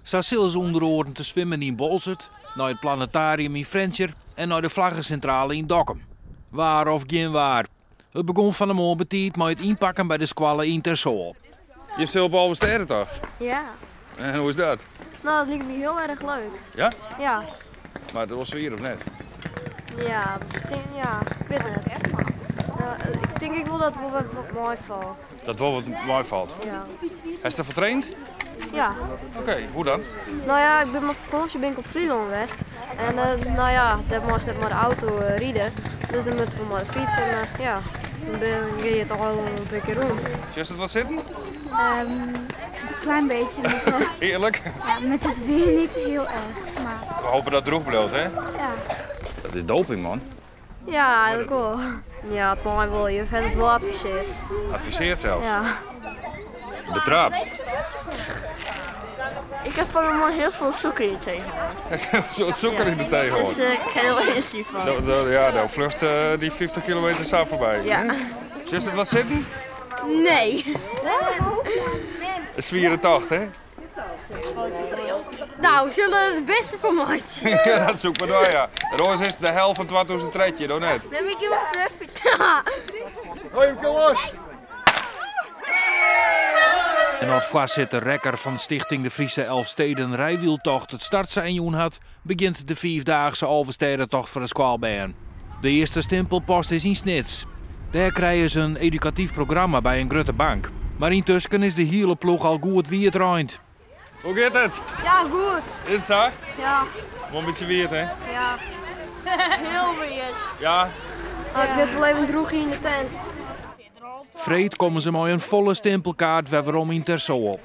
Zo zullen ze onder oren te zwemmen in Bolzert, naar het planetarium in Frencher en naar de vlaggencentrale in Dokkum. Waar of geen waar. Het begon van de morgen met het inpakken bij de squallen in Tersool. Je hebt ze op Alve Sterrentocht. Ja. En hoe is dat? Nou, dat lijkt me heel erg leuk. Ja? Ja. Maar dat was weer of net? Ja, ik weet het net. Ik denk wel dat het wel wat mooi valt. Dat wel wat mooi valt. Ja. Hij is er getraind? Ja. Oké, hoe dan? Nou ja, ik ben met vakantie op Vlieland geweest. En nou ja, dat moest net maar de auto rijden. Dus dan moeten we maar de fiets en ja, dan ga je toch wel een beetje rond. Zie je het wat zitten? Een klein beetje. Eerlijk? Ja, met het weer niet heel erg. Maar... We hopen dat het droog blijft, hè? Ja. Dat is doping, man. Ja, eigenlijk wel. Ja, het mooi wel. Je hebt het wel adviseerd. Adviseert zelfs. Ja. Betrapt. Ik heb van hem al heel veel zoeken hier tegen. Er is een soort zoeker in de tegenwoordig. Dus ik ken er wel eens van. Ja, daar vlucht die 50 kilometer samen voorbij. Ja. Zie je het wat zitten? Nee. Het is 84, hè? Nou, zullen het beste voor mij. Ja, dat zoek maar door, ja. Roos is de helft van 2003, dan net. Neem ik je een fluffetje? Hoi, kom los! En als voorzitter Rekker van Stichting de Friese Elfsteden Rijwieltocht het startseizoen had, begint de 5-daagse Alve-Stedentocht voor de squalbaan. De eerste stempelpost is in Snits. Daar krijgen ze een educatief programma bij een grote bank. Maar intussen is de hele ploeg al goed wie het ruimt. Hoe gaat het? Ja, goed. Is het zo? Ja. Wel een beetje weird, hè? Ja. Heel weird. Ja. Ik weet wel even droeg in de tent. Vreed komen ze met een volle stempelkaart waarom in Tersool.